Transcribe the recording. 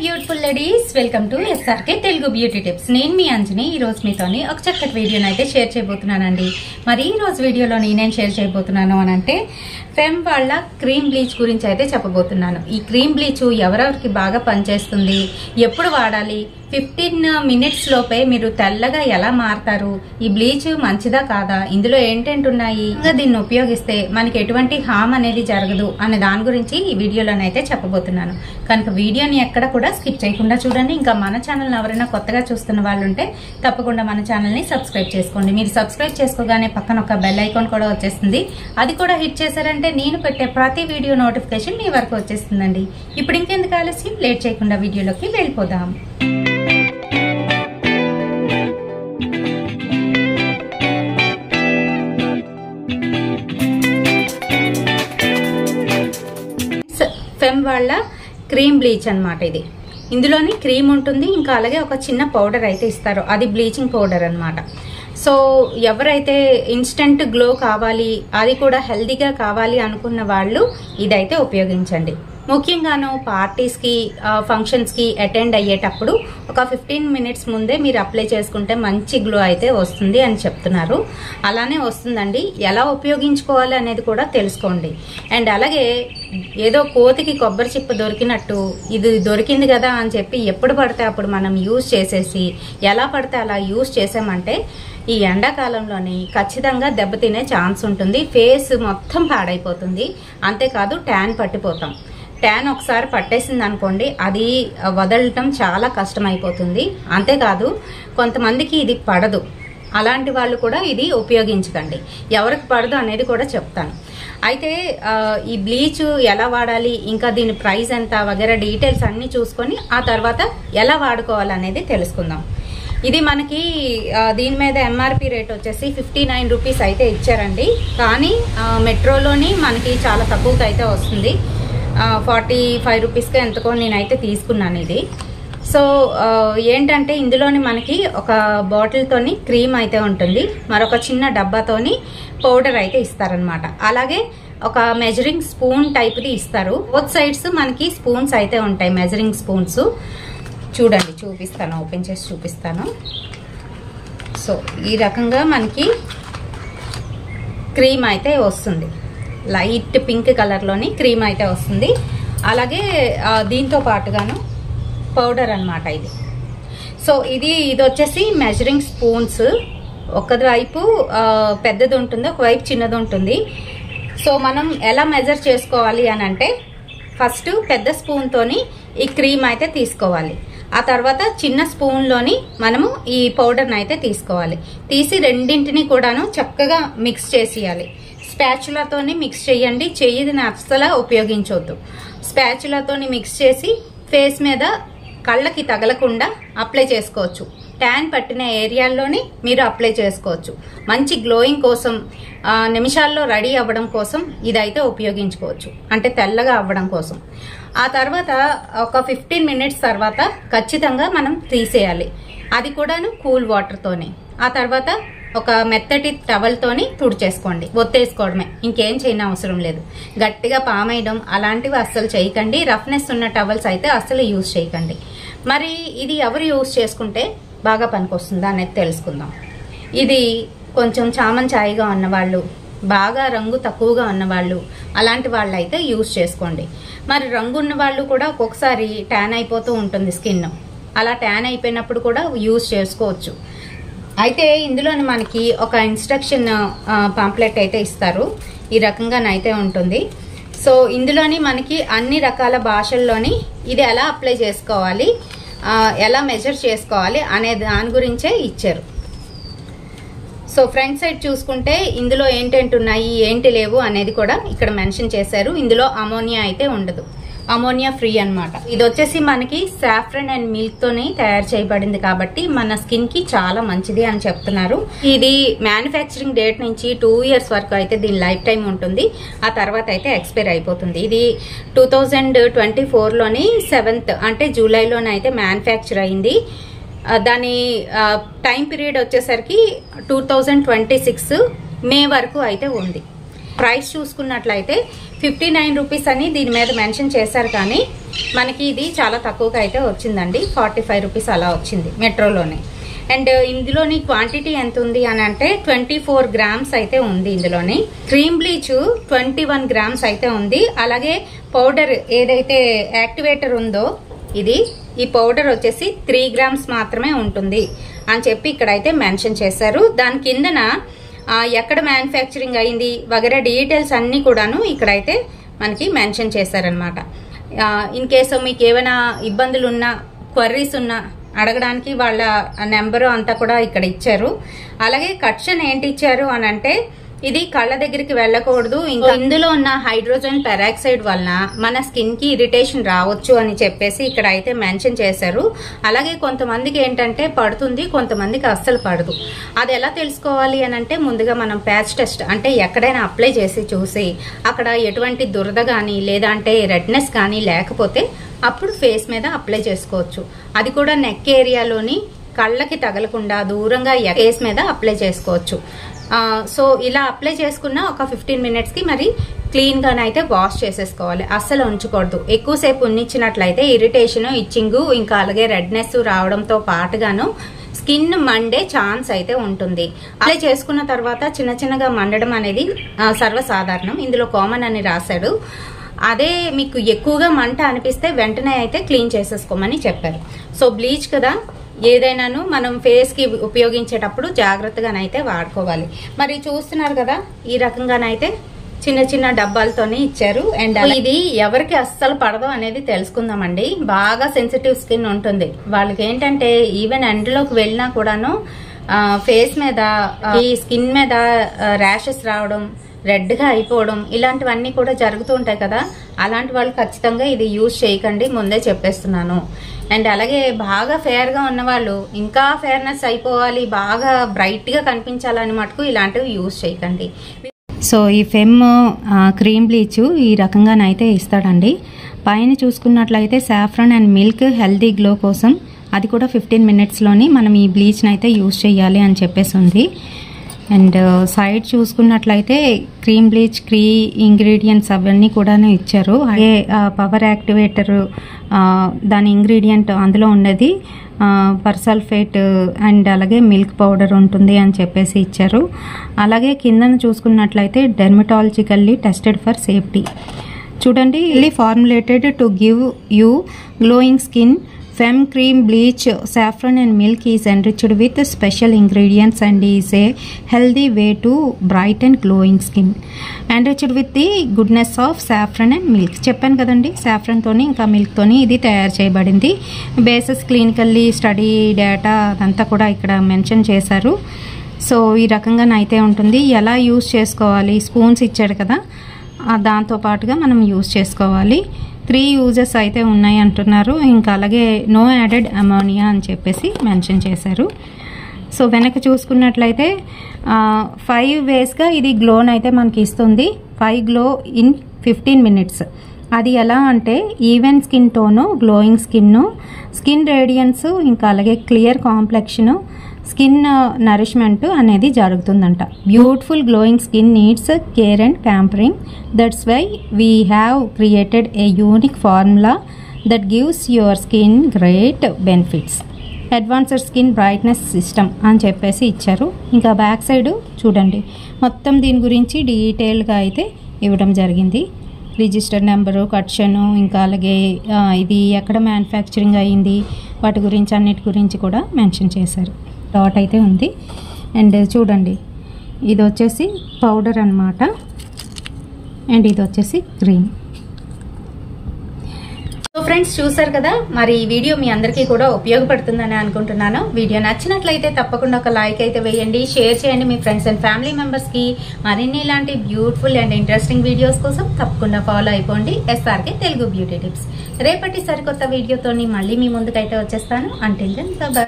Beautiful ladies, welcome to SRK Telugu beauty tips. నేను మీ అంజని. ఈ రోజు మీతోని ఒక చక్కటి వీడియోని అయితే షేర్ చేయబోతున్నానండి. మరి ఈ రోజు వీడియోలో నేనేం షేర్ చేయబోతున్నాను అని అంటే ఫెమ్ వాళ్ళ క్రీమ్ బ్లీచ్ గురించి అయితే చెప్పబోతున్నాను. ఈ క్రీమ్ బ్లీచ్ ఎవరెవరికి బాగా పనిచేస్తుంది, ఎప్పుడు వాడాలి, 15 మినిట్స్ లోపే మీరు తెల్లగా ఎలా మారతారు, ఈ బ్లీచ్ మంచిదా కాదా, ఇందులో ఏంటేంటి ఉన్నాయి, ఇంకా దీన్ని ఉపయోగిస్తే మనకి ఎటువంటి హామ్ అనేది జరగదు అనే దాని గురించి ఈ వీడియోలోనైతే చెప్పబోతున్నాను. కనుక వీడియోని ఎక్కడ కూడా స్కిప్ చేయకుండా చూడండి. ఇంకా మన ఛానల్ ఎవరైనా కొత్తగా చూస్తున్న వాళ్ళు ఉంటే తప్పకుండా మన ఛానల్ ని సబ్స్క్రైబ్ చేసుకోండి. మీరు సబ్స్క్రైబ్ చేసుకోగానే పక్కన ఒక బెల్ ఐకాన్ కూడా వచ్చేస్తుంది. అది కూడా హిట్ చేశారంటే నేను పెట్టే ప్రతి వీడియో నోటిఫికేషన్ మీ వరకు వచ్చేస్తుందండి. ఇప్పుడు ఇంకెందుకు ఆలస్యం, లేట్ చేయకుండా వీడియోలోకి వెళ్ళిపోదాం. ఫెమ్ వాళ్ళ క్రీమ్ బ్లీచ్ అన్నమాట ఇది. ఇందులోని క్రీమ్ ఉంటుంది, ఇంకా అలాగే ఒక చిన్న పౌడర్ అయితే ఇస్తారు, అది బ్లీచింగ్ పౌడర్ అన్నమాట. సో ఎవరైతే ఇన్స్టెంట్ గ్లో కావాలి, అది కూడా హెల్దీగా కావాలి అనుకున్న వాళ్ళు ఇదైతే ఉపయోగించండి. ముఖ్యంగాను పార్టీస్కి, ఫంక్షన్స్కి అటెండ్ అయ్యేటప్పుడు ఒక 15 మినిట్స్ ముందే మీరు అప్లై చేసుకుంటే మంచి గ్లో అయితే వస్తుంది అని చెప్తున్నారు. అలానే వస్తుందండి. ఎలా ఉపయోగించుకోవాలి అనేది కూడా తెలుసుకోండి. అండ్ అలాగే ఏదో కోతికి కొబ్బరి చిప్ప దొరికినట్టు ఇది దొరికింది కదా అని చెప్పి ఎప్పుడు పడితే అప్పుడు మనం యూజ్ చేసేసి ఎలా పడితే అలా యూజ్ చేసామంటే ఈ ఎండాకాలంలోని ఖచ్చితంగా దెబ్బతినే ఛాన్స్ ఉంటుంది. ఫేస్ మొత్తం పాడైపోతుంది. అంతేకాదు ట్యాన్ పట్టిపోతాం. ట్యాన్ ఒకసారి పట్టేసింది అనుకోండి, అది వదలటం చాలా కష్టమైపోతుంది. అంతేకాదు కొంతమందికి ఇది పడదు. అలాంటి వాళ్ళు కూడా ఇది ఉపయోగించకండి. ఎవరికి పడదు అనేది కూడా చెప్తాను. అయితే ఈ బ్లీచ్ ఎలా వాడాలి, ఇంకా దీని ప్రైస్ ఎంత వగైరా డీటెయిల్స్ అన్ని చూసుకొని ఆ తర్వాత ఎలా వాడుకోవాలనేది తెలుసుకుందాం. ఇది మనకి దీని మీద ఎంఆర్పి రేట్ వచ్చేసి 59 రూపీస్ అయితే ఇచ్చారండి. కానీ మెట్రోలోని మనకి చాలా తక్కువకి అయితే వస్తుంది. 45 రూపీస్కి ఎంతకో నేనైతే తీసుకున్నాను ఇది. సో ఏంటంటే ఇందులోని మనకి ఒక బాటిల్తోని క్రీమ్ అయితే ఉంటుంది, మరొక చిన్న డబ్బాతోని పౌడర్ అయితే ఇస్తారనమాట. అలాగే ఒక మెజరింగ్ స్పూన్ టైప్ది ఇస్తారు. బోత్ సైడ్స్ మనకి స్పూన్స్ అయితే ఉంటాయి, మెజరింగ్ స్పూన్స్. చూడండి, చూపిస్తాను, ఓపెన్ చేసి చూపిస్తాను. సో ఈ రకంగా మనకి క్రీమ్ అయితే వస్తుంది. లైట్ పింక్ కలర్లోని క్రీమ్ అయితే వస్తుంది. అలాగే దీంతో పాటుగాను పౌడర్ అన్నమాట ఇది. సో ఇది వచ్చేసి మెజరింగ్ స్పూన్స్. ఒకవైపు పెద్దది ఉంటుంది, ఒకవైపు చిన్నది ఉంటుంది. సో మనం ఎలా మెజర్ చేసుకోవాలి అని అంటే ఫస్ట్ పెద్ద స్పూన్తోని ఈ క్రీమ్ అయితే తీసుకోవాలి. ఆ తర్వాత చిన్న స్పూన్లోని మనము ఈ పౌడర్ని అయితే తీసుకోవాలి. తీసి రెండింటిని కూడాను చక్కగా మిక్స్ చేసేయాలి. స్పాచులాతోని మిక్స్ చేయండి, చెయ్యిని అస్సలు ఉపయోగించవద్దు. స్పాచులాతోని మిక్స్ చేసి ఫేస్ మీద కళ్ళకి తగలకుండా అప్లై చేసుకోవచ్చు. ట్యాన్ పట్టిన ఏరియాల్లోని మీరు అప్లై చేసుకోవచ్చు. మంచి గ్లోయింగ్ కోసం, నిమిషాల్లో రెడీ అవ్వడం కోసం ఇదైతే ఉపయోగించుకోవచ్చు, అంటే తెల్లగా అవ్వడం కోసం. ఆ తర్వాత ఒక 15 మినిట్స్ తర్వాత ఖచ్చితంగా మనం తీసేయాలి, అది కూడాను కూల్ వాటర్తోనే. ఆ తర్వాత ఒక మెత్తటి టవల్తోని తుడిచేసుకోండి, ఒత్తేసుకోవడమే, ఇంకేం చేయని అవసరం లేదు. గట్టిగా పామేయడం అలాంటివి అస్సలు చేయకండి. రఫ్నెస్ ఉన్న టవల్స్ అయితే అస్సలు యూజ్ చేయకండి. మరి ఇది ఎవరు యూజ్ చేసుకుంటే బాగా పనికొస్తుందా అనేది తెలుసుకుందాం. ఇది కొంచెం చామన్ ఛాయగా ఉన్నవాళ్ళు, బాగా రంగు తక్కువగా ఉన్నవాళ్ళు, అలాంటి వాళ్ళు అయితే యూజ్ చేసుకోండి. మరి రంగు ఉన్న వాళ్ళు కూడా ఒక్కొక్కసారి ట్యాన్ అయిపోతూ ఉంటుంది స్కిన్. అలా ట్యాన్ అయిపోయినప్పుడు కూడా యూజ్ చేసుకోవచ్చు. అయితే ఇందులోని మనకి ఒక ఇన్స్ట్రక్షన్ పాంప్లెట్ అయితే ఇస్తారు, ఈ రకంగానైతే ఉంటుంది. సో ఇందులోని మనకి అన్ని రకాల భాషల్లోని ఇది ఎలా అప్లై చేసుకోవాలి, ఎలా మెజర్ చేసుకోవాలి అనే దాని గురించే ఇచ్చారు. సో ఫ్రంట్ సైడ్ చూసుకుంటే ఇందులో ఏంటంటే ఉన్నాయి, ఏంటి లేవు అనేది కూడా ఇక్కడ మెన్షన్ చేశారు. ఇందులో అమోనియా అయితే ఉండదు, అమోనియా ఫ్రీ అన్నమాట. ఇది వచ్చేసి మనకి సాఫ్రన్ అండ్ మిల్క్ తోనే తయారు చేయబడింది కాబట్టి మన స్కిన్ కి చాలా మంచిది అని చెప్తున్నారు. ఇది మ్యానుఫ్యాక్చరింగ్ డేట్ నుంచి 2 ఇయర్స్ వరకు అయితే దీని లైఫ్ టైం ఉంటుంది. ఆ తర్వాత అయితే ఎక్స్పైర్ అయిపోతుంది. ఇది 2024లోని 7th అంటే జూలైలోనే అయితే మ్యానుఫ్యాక్చర్ అయింది. దాని టైం పీరియడ్ వచ్చేసరికి 2026 మే వరకు అయితే ఉంది. ప్రైస్ చూసుకున్నట్లయితే 59 రూపీస్ అని దీని మీద మెన్షన్ చేశారు, కానీ మనకి ఇది చాలా తక్కువగా అయితే వచ్చిందండి. 45 రూపీస్ అలా వచ్చింది మెట్రోలోనే. అండ్ ఇందులోని క్వాంటిటీ ఎంత ఉంది అని అంటే 24 గ్రామ్స్ అయితే ఉంది. ఇందులోని క్రీమ్ బ్లీచ్ 21 గ్రామ్స్ అయితే ఉంది. అలాగే పౌడర్ ఏదైతే యాక్టివేటర్ ఉందో ఈ పౌడర్ వచ్చేసి 3 గ్రామ్స్ మాత్రమే ఉంటుంది అని చెప్పి ఇక్కడైతే మెన్షన్ చేశారు. దాని కిందన ఎక్కడ మ్యానుఫ్యాక్చరింగ్ అయింది వగైరా డీటెయిల్స్ అన్ని కూడాను ఇక్కడైతే మనకి మెన్షన్ చేశారనమాట. ఇన్ కేసు మీకు ఏమైనా ఇబ్బందులు ఉన్నా, క్వరీస్ ఉన్నా అడగడానికి వాళ్ళ నెంబరు అంతా కూడా ఇక్కడ ఇచ్చారు. అలాగే కట్షన్ ఏంటి ఇచ్చారు అని అంటే ఇది కళ్ళ దగ్గరికి వెళ్ళకూడదు, ఇంకా ఇందులో ఉన్న హైడ్రోజన్ పెరాక్సైడ్ వలన మన స్కిన్ కి ఇరిటేషన్ రావచ్చు అని చెప్పేసి ఇక్కడ అయితే మెన్షన్ చేశారు. అలాగే కొంతమందికి ఏంటంటే పడుతుంది, కొంతమందికి అస్సలు పడదు. అది ఎలా తెలుసుకోవాలి అని అంటే ముందుగా మనం ప్యాచ్ టెస్ట్ అంటే ఎక్కడైనా అప్లై చేసి చూసి అక్కడ ఎటువంటి దురద కానీ లేదంటే రెడ్నెస్ కానీ లేకపోతే అప్పుడు ఫేస్ మీద అప్లై చేసుకోవచ్చు. అది కూడా నెక్ ఏరియాలోని కళ్ళకి తగలకుండా దూరంగా ఫేస్ మీద అప్లై చేసుకోవచ్చు. సో ఇలా అప్లై చేసుకున్న ఒక 15 మినిట్స్ కి మరి క్లీన్ గానైతే వాష్ చేసేసుకోవాలి, అస్సలు ఉంచకూడదు. ఎక్కువసేపు ఉన్నిచ్చినట్లయితే ఇరిటేషన్, ఇచ్చింగ్, ఇంకా అలాగే రెడ్నెస్ రావడంతో పాటుగాను స్కిన్ మండే ఛాన్స్ అయితే ఉంటుంది. అప్లై చేసుకున్న తర్వాత చిన్న చిన్నగా మండడం అనేది సర్వసాధారణం. ఇందులో కామన్ అని రాశాడు. అదే మీకు ఎక్కువగా మంట అనిపిస్తే వెంటనే అయితే క్లీన్ చేసేసుకోమని చెప్పారు. సో బ్లీచ్ కదా, ఏదైనాను మనం ఫేస్ కి ఉపయోగించేటప్పుడు జాగ్రత్తగానైతే వాడుకోవాలి. మరి చూస్తున్నారు కదా, ఈ రకంగానైతే చిన్న చిన్న డబ్బాలతోనే ఇచ్చారు. అండ్ ఇది ఎవరికి అస్సలు పడదు అనేది తెలుసుకుందామండి. బాగా సెన్సిటివ్ స్కిన్ ఉంటుంది వాళ్ళకి. ఏంటంటే ఈవెన్ ఎండలోకి వెళ్ళినా కూడాను ఫేస్ మీద ఈ స్కిన్ మీద ర్యాషెస్ రావడం, రెడ్ గా అయిపోవడం ఇలాంటివన్నీ కూడా జరుగుతూ ఉంటాయి కదా. అలాంటి వాళ్ళు ఖచ్చితంగా ఇది యూజ్ చేయకండి, ముందే చెప్పేస్తున్నాను. అండ్ అలాగే బాగా ఫేర్ గా ఉన్న వాళ్ళు ఇంకా ఫేర్నెస్ అయిపోవాలి, బాగా బ్రైట్ గా కనిపించాలని మటుకు ఇలాంటివి యూజ్ చేయకండి. సో ఈ ఫెమ్ క్రీమ్ బ్లీచ్ ఈ రకంగానైతే ఇస్తాడండి. పైన చూసుకున్నట్లయితే saffron and milk healthy glow కోసం, అది కూడా 15 మినిట్స్లోని మనం ఈ బ్లీచ్ని అయితే యూజ్ చేయాలి అని చెప్పేసి ఉంది. అండ్ సైడ్ చూసుకున్నట్లయితే క్రీమ్ బ్లీచ్ ఇంగ్రీడియంట్స్ అవన్నీ కూడా ఇచ్చారు. అలాగే పవర్ యాక్టివేటర్ దాని ఇంగ్రీడియంట్ అందులో ఉన్నది పర్సల్ఫేట్ అండ్ అలాగే మిల్క్ పౌడర్ ఉంటుంది అని చెప్పేసి ఇచ్చారు. అలాగే కిందన చూసుకున్నట్లయితే డెర్మటాలజికల్లీ టెస్టెడ్ ఫర్ సేఫ్టీ. చూడండి, formulated to give you glowing skin. Fem cream bleach, saffron and milk is enriched with special ingredients and is a healthy way to brighten glowing skin. Enriched with the goodness of saffron and milk. చెప్పాను కదండి, saffron తోని ఇంకా milk తోని ఇది తయారు చేయబడింది. Basis clinically study data అదంతా కూడా ఇక్కడ మెన్షన్ చేశారు. సో ఈ రకంగానైతే ఉంటుంది. ఎలా యూజ్ చేసుకోవాలి, స్పూన్స్ ఇచ్చాడు కదా, దాంతో పాటుగా మనం యూజ్ చేసుకోవాలి. 3 యూజెస్ అయితే ఉన్నాయి అంటున్నారు. ఇంకా అలాగే నో యాడెడ్ అమోనియా అని చెప్పేసి మెన్షన్ చేశారు. సో వెనక చూసుకున్నట్లయితే 5 వేస్గా ఇది గ్లోనైతే మనకి ఇస్తుంది. 5 గ్లో ఇన్ 15 మినిట్స్. అది ఎలా అంటే even skin tone, glowing skin radiance, ఇంకా అలాగే క్లియర్ కాంప్లెక్షన్, స్కిన్ నరిష్మెంట్ అనేది జరుగుతుందంట. Beautiful glowing skin needs care and pampering. That's why we have created a unique formula that gives your skin great benefits. Advanced skin brightness system అని చెప్పేసి ఇచ్చారు. ఇంకా back side చూడండి, మొత్తం దీని గురించి డీటెయిల్గా అయితే ఇవ్వడం జరిగింది. రిజిస్టర్ నెంబరు, కట్షను, ఇంకా అలాగే ఇది ఎక్కడ మ్యానుఫ్యాక్చరింగ్ అయ్యింది వాటి గురించి అన్నిటి గురించి కూడా మెన్షన్ చేశారు. డాట్ అయితే ఉంది. అండ్ చూడండి, ఇది వచ్చేసి పౌడర్ అన్నమాట. అండ్ ఇది వచ్చేసి క్రీమ్. సో ఫ్రెండ్స్ చూసారు కదా, మరి ఈ వీడియో మీ అందరికీ కూడా ఉపయోగపడుతుందని అనుకుంటున్నాను. వీడియో నచ్చినట్లయితే తప్పకుండా ఒక లైక్ అయితే వేయండి, షేర్ చేయండి మీ ఫ్రెండ్స్ అండ్ ఫ్యామిలీ మెంబర్స్ కి. మరిన్ని ఇలాంటి బ్యూటిఫుల్ అండ్ ఇంట్రెస్టింగ్ వీడియోస్ కోసం తప్పకుండా ఫాలో అయిపోండి SRK తెలుగు బ్యూటీ టిప్స్. రేపటి సరికొత్త వీడియోతో మళ్ళీ మీ ముందుకైతే వచ్చేస్తాను. Until then by.